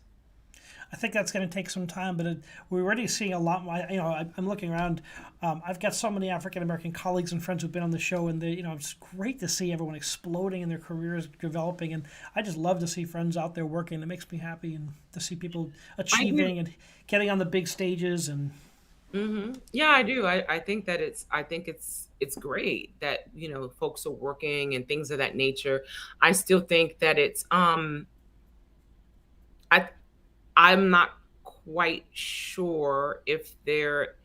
I think that's going to take some time, but we're already seeing a lot. I'm looking around. I've got so many African American colleagues and friends who've been on the show, and it's great to see everyone exploding in their careers, developing, and I just love to see friends out there working. It makes me happy, and to see people I do. achieving and getting on the big stages. And Yeah, I do. I think that it's great that folks are working and things of that nature. I still think that I I'm not quite sure if they're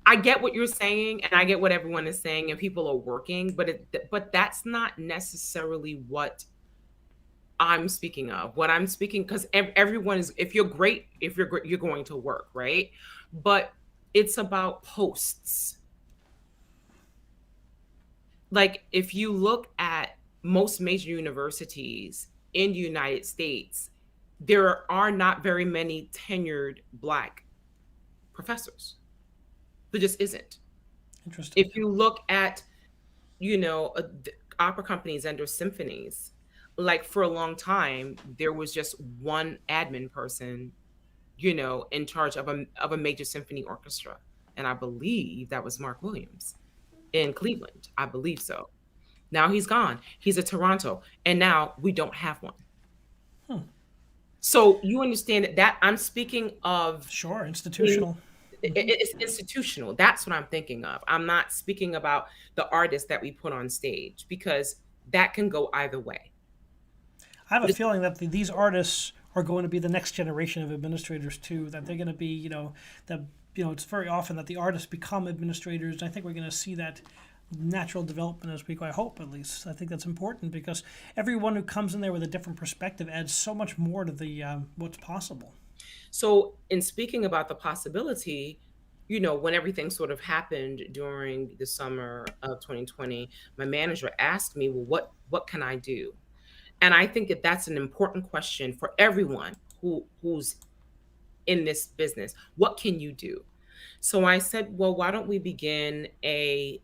I get what you're saying, and I get what everyone is saying, and people are working, but that's not necessarily what I'm speaking of. What I'm speaking, because everyone is, if you're great, if you're great, you're going to work, right? But it's about posts. Like if you look at most major universities in the United States, there are not very many tenured Black professors. There just isn't. interesting. If you look at opera companies under symphonies, like for a long time there was just one admin person in charge of a major symphony orchestra, and I believe that was Mark Williams in Cleveland. I believe so. Now he's gone, he's at Toronto, and now we don't have one. So you understand that I'm speaking of Sure, in institutional. it's institutional. That's what I'm thinking of. I'm not speaking about the artists that we put on stage, because that can go either way. I have a But it's, feeling that these artists are going to be the next generation of administrators too. That they're going to be, that it's very often that the artists become administrators. And I think we're going to see that natural development as we go. I hope at least. I think that's important because everyone who comes in there with a different perspective adds so much more to the what's possible. so in speaking about the possibility, when everything sort of happened during the summer of 2020, my manager asked me, well, what can I do? And I think that that's an important question for everyone who's in this business. What can you do? So I said, well, why don't we begin a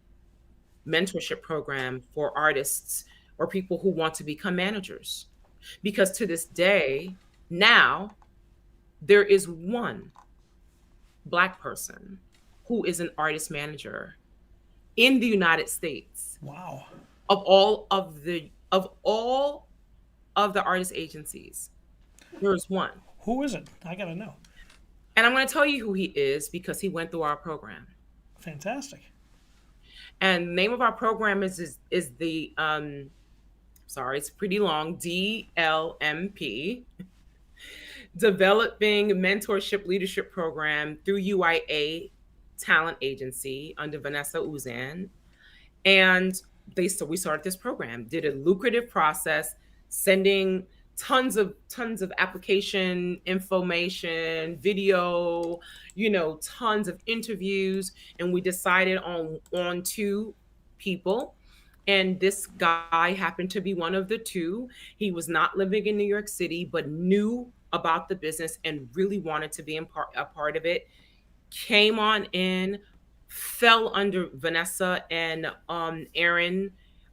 mentorship program for artists or people who want to become managers? Because to this day, now there is one Black person who is an artist manager in the United States Wow. of all of the artist agencies. There's one. Who is it? I got to know. And I'm going to tell you who he is because he went through our program. Fantastic. And the name of our program is the sorry, it's pretty long, DLMP, Developing Mentorship Leadership Program through UIA Talent Agency under Vanessa Uzan. And we started this program, did a lucrative process, sending tons of application information, video, tons of interviews, and we decided on two people. And this guy happened to be one of the two. He was not living in New York City, but knew about the business and really wanted to be a part of it. Came on in, fell under Vanessa and Aaron,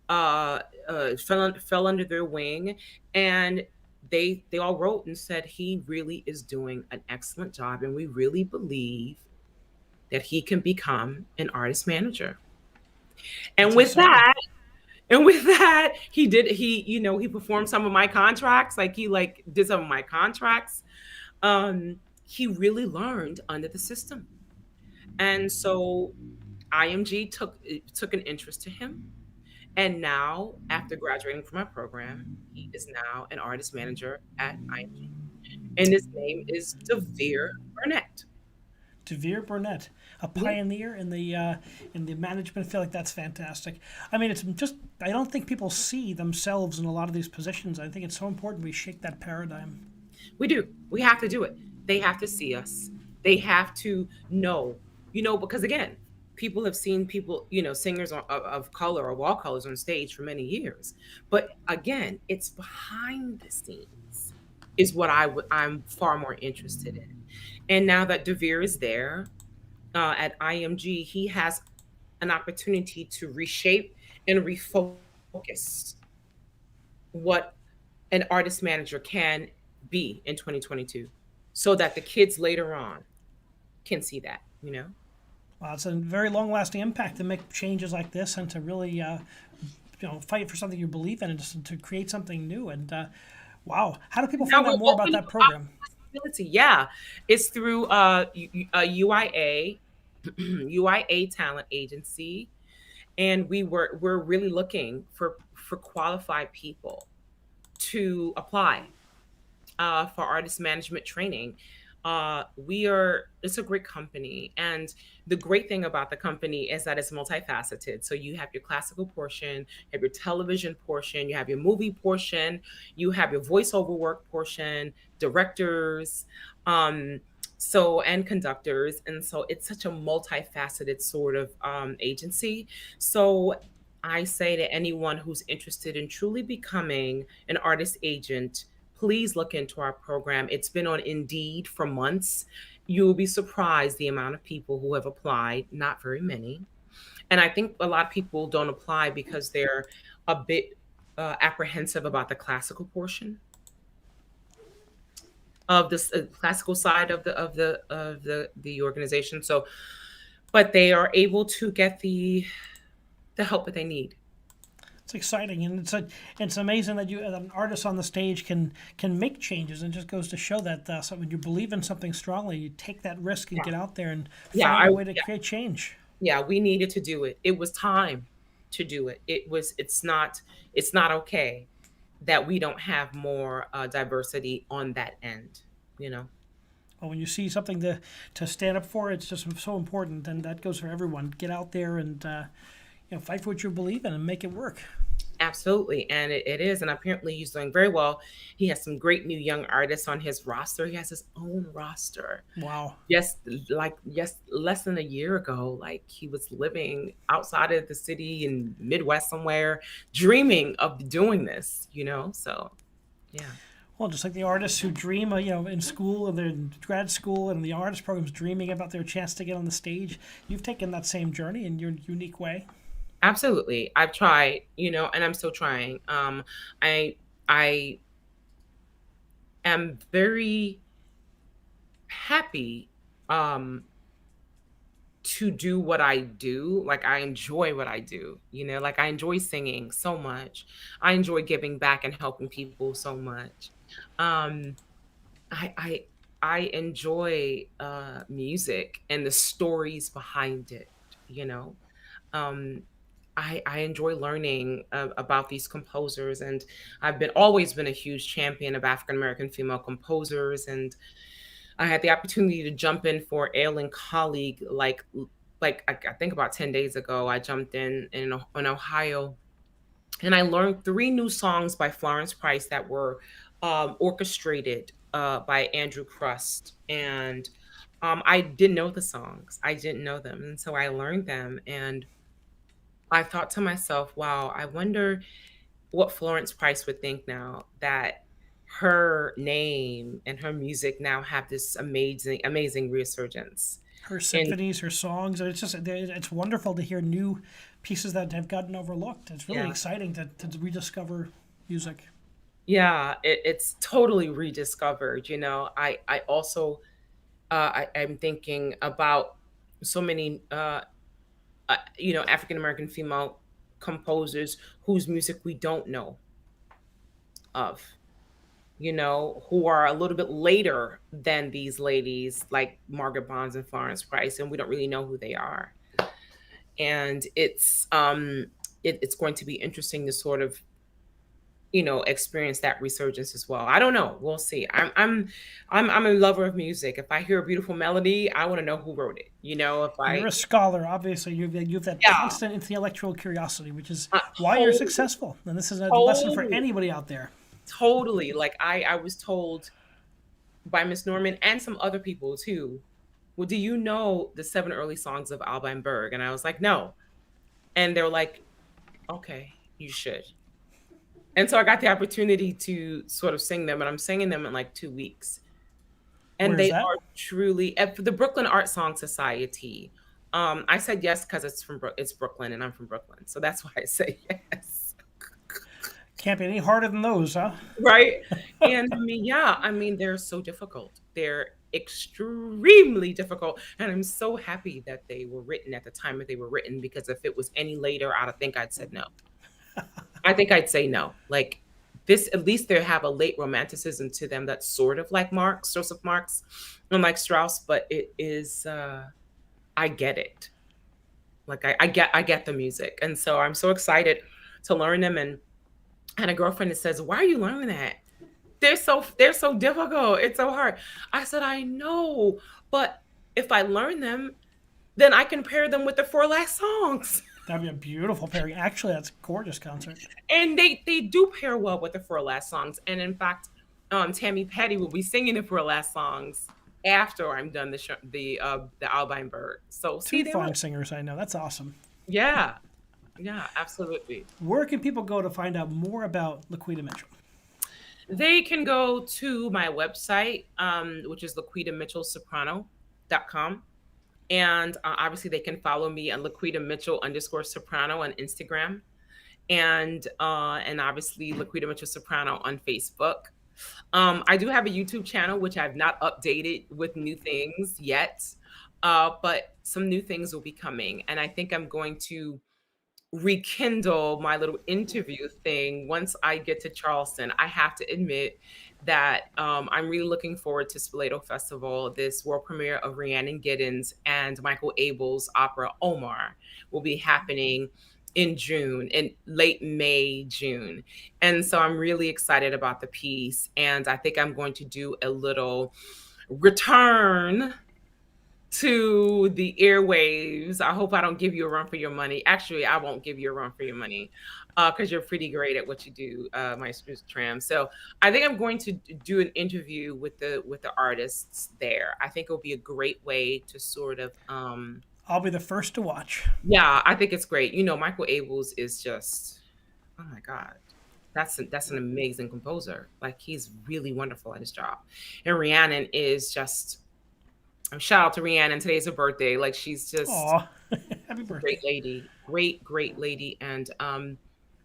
fell under their wing, and they all wrote and said he really is doing an excellent job, and we really believe that he can become an artist manager. And That's with exciting. that, and with that, he performed some of my contracts, he did some of my contracts. He really learned under the system. And so IMG took an interest to him. And now, after graduating from our program, he is now an artist manager at IMG. And his name is Devere Burnett. Devere Burnett, a pioneer in the management. I feel like that's fantastic. I mean, it's just I don't think people see themselves in a lot of these positions. I think it's so important we shake that paradigm. We do. We have to do it. They have to see us. They have to know, because again, people have seen people, singers of color, of all colors on stage for many years. But again, it's behind the scenes is what I'm far more interested in. And now that Devere is there at IMG, he has an opportunity to reshape and refocus what an artist manager can be in 2022 so that the kids later on can see that. Well, it's a very long-lasting impact to make changes like this and to really, fight for something you believe in and just to create something new. And wow, how do people Now find we're out more about opening that up program? possibility. Yeah, it's through UIA UIA Talent Agency, and we're really looking for qualified people to apply for artist management training. It's a great company. And the great thing about the company is that it's multifaceted. So you have your classical portion, you have your television portion, you have your movie portion, you have your voiceover work portion, directors, and conductors. And so it's such a multifaceted sort of agency. So I say to anyone who's interested in truly becoming an artist agent, please look into our program. It's been on Indeed for months. You will be surprised the amount of people who have applied, not very many. And I think a lot of people don't apply because they're a bit apprehensive about the classical portion of this classical side of the organization. So, but they are able to get the help that they need. It's exciting, and it's amazing that an artist on the stage can make changes, and it just goes to show that when you believe in something strongly, you take that risk and Yeah, get out there and yeah, find a way to create change. yeah. We needed to do it. It was time to do it. It's not okay that we don't have more diversity on that end. You know. Well, when you see something to stand up for, it's just so important, and that goes for everyone. Get out there and fight for what you believe in and make it work. Absolutely. And it is. And apparently he's doing very well. He has some great new young artists on his roster. He has his own roster. Wow. Just less than a year ago, like he was living outside of the city in Midwest somewhere, dreaming of doing this, So yeah. Well, just like the artists who dream, in school and they're in grad school and the artist programs dreaming about their chance to get on the stage, you've taken that same journey in your unique way. Absolutely. I've tried, and I'm still trying. I am very happy to do what I do. Like I enjoy what I do, like I enjoy singing so much. I enjoy giving back and helping people so much. Um I I I enjoy music and the stories behind it, you know. Um I enjoy learning about these composers, and I've been always been a huge champion of African American female composers. And I had the opportunity to jump in for ailing colleague, I think about 10 days ago. I jumped in Ohio, and I learned 3 new songs by Florence Price that were orchestrated by Andrew Crust. And I didn't know the songs. I didn't know them, and so I learned them. And I thought to myself, wow, I wonder what Florence Price would think now that her name and her music now have this amazing, amazing resurgence. Her And symphonies, her songs, it's wonderful to hear new pieces that have gotten overlooked. It's really yeah, exciting to rediscover music. yeah, it's totally rediscovered. I also I'm thinking about so many African American female composers whose music we don't know of, who are a little bit later than these ladies like Margaret Bonds and Florence Price, and we don't really know who they are. And it's going to be interesting to sort of experience that resurgence as well. I don't know. We'll see. I'm a lover of music. If I hear a beautiful melody, I want to know who wrote it. If You're I a scholar, obviously. You have that yeah, constant intellectual curiosity, which is uh, why you're totally, successful. And this is a lesson for totally, anybody out there. totally. Like I was told by Miss Norman and some other people too. Well, do you know the 7 early songs of Alban Berg? And I was like, no. And they're like, okay, you should. And so I got the opportunity to sort of sing them, and I'm singing them in like 2 weeks. And Where is they that? are truly at the Brooklyn Art Song Society. I said yes because it's Brooklyn, and I'm from Brooklyn, so that's why I say yes. Can't be any harder than those, huh? Right? And I mean, they're so difficult. They're extremely difficult. And I'm so happy that they were written at the time that they were written, because if it was any later, I'd think I'd said no. I think I'd say no. Like this, at least they have a late romanticism to them that's sort of like Marx, Joseph Marx, and like Strauss, but it is I get it. Like I get the music. And so I'm so excited to learn them. And I had a girlfriend that says, why are you learning that? They're so difficult. It's so hard. I said, I know, but if I learn them, then I can pair them with the 4 last songs. That'd be a beautiful pairing. Actually, that's a gorgeous concert. And they do pair well with the 4 last songs. And in fact, Tammy Petty will be singing the 4 last songs after I'm done the Alban Berg. So see Two there, fine singers I know. That's awesome. yeah, yeah, absolutely. Where can people go to find out more about Laquita Mitchell? They can go to my website, which is laquitamitchellsoprano.com. And obviously, they can follow me on Laquita Mitchell _ soprano on Instagram, and obviously Laquita Mitchell Soprano on Facebook. I do have a YouTube channel which I've not updated with new things yet, but some new things will be coming, and I think I'm going to rekindle my little interview thing once I get to Charleston. I have to admit that I'm really looking forward to Spoleto Festival. This world premiere of Rhiannon Giddens and Michael Abel's opera Omar will be happening in June, in late May, June. And so I'm really excited about the piece. And I think I'm going to do a little return to the airwaves. I hope I don't give you a run for your money. Actually, I won't give you a run for your money because you're pretty great at what you do, my Tramm. So I think I'm going to do an interview with the artists there. I think it'll be a great way to sort of I'll be the first to watch. yeah, I think it's great. Michael Abels is just, oh my God. that's an amazing composer. Like, he's really wonderful at his job. And Rhiannon is just, shout out to Rhiannon. Today's her birthday. Like, she's just Aw, happy a great birthday. lady, great lady, and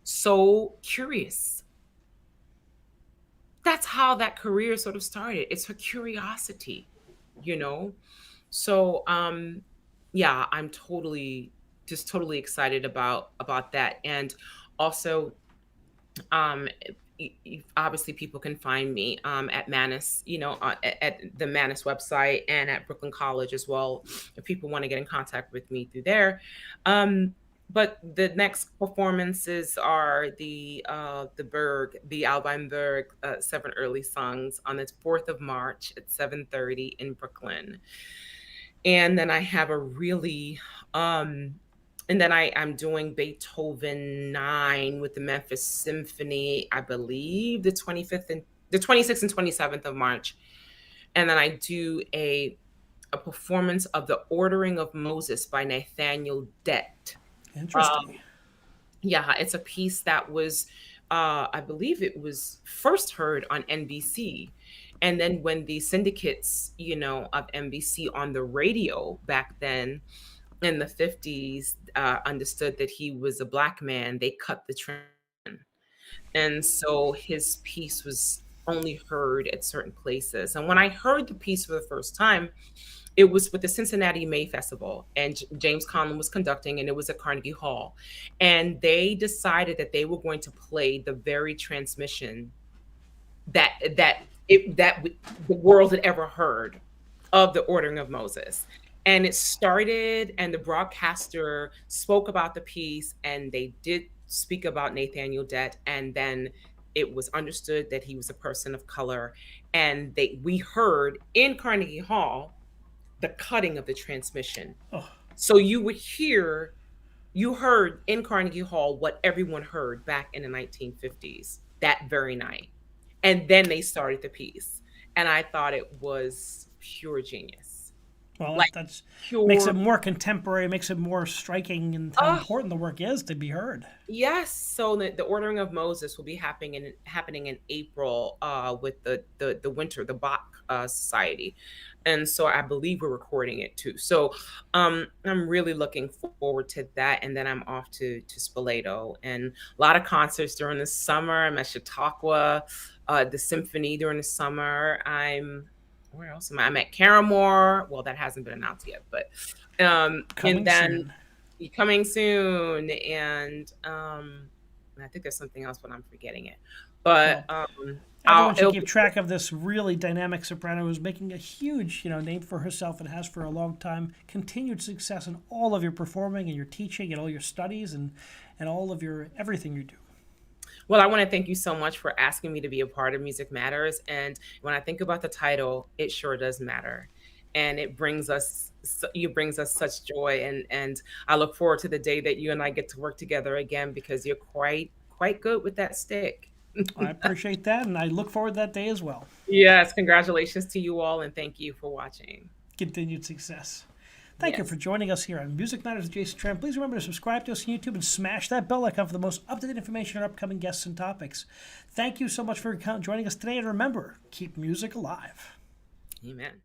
so curious. That's how that career sort of started. It's her curiosity, you know. So yeah, I'm totally excited about that. And also, um obviously people can find me at Manus, at the Manus website, and at Brooklyn College as well, if people want to get in contact with me through there. But the next performances are the Alvin Berg seven early songs on the 4th of March at 7:30 in Brooklyn. And then I have a really and then I'm doing Beethoven 9 with the Memphis Symphony, I believe the 26th and 27th of March. And then I do a performance of The Ordering of Moses by Nathaniel Dett. Interesting. Yeah, it's a piece that was, I believe it was first heard on NBC. And then when the syndicates, of NBC on the radio back then in the 50s understood that he was a Black man, they cut the trend. And so his piece was only heard at certain places. And when I heard the piece for the first time, it was with the Cincinnati May Festival, and James Conlon was conducting, and it was at Carnegie Hall. And they decided that they were going to play the very transmission that the world had ever heard of the Ordering of Moses. And it started, and the broadcaster spoke about the piece, and they did speak about Nathaniel Dett, and then it was understood that he was a person of color, and we heard in Carnegie Hall the cutting of the transmission. Oh, So you heard in Carnegie Hall what everyone heard back in the 1950s that very night. And then they started the piece. And I thought it was pure genius. well, Like, that's makes it pure. more contemporary, makes it more striking, and how Oh, important the work is to be heard. yes. So the Ordering of Moses will be happening in April with the winter, the Bach Society. And so I believe we're recording it too. So I'm really looking forward to that. And then I'm off to Spoleto, and a lot of concerts during the summer. I'm at Chautauqua, the Symphony during the summer. Where else am I? I'm at Caramore. Well, that hasn't been announced yet, but and Coming then soon. coming soon. And I think there's something else, but I'm forgetting it. But Well, everyone should it'll keep track of this really dynamic soprano who's making a huge, name for herself and has for a long time. Continued success in all of your performing and your teaching and all your studies and all of your everything you do. Well, I want to thank you so much for asking me to be a part of Music Matters. And when I think about the title, it sure does matter. And it brings us such joy. And I look forward to the day that you and I get to work together again, because you're quite good with that stick. I appreciate that, and I look forward to that day as well. Yes, congratulations to you all, and thank you for watching. Continued success. Thank you for Yes. joining us here on Music Matters with Jason Tramm. Please remember to subscribe to us on YouTube and smash that bell icon for the most up-to-date information on upcoming guests and topics. Thank you so much for joining us today, and remember, keep music alive. Amen.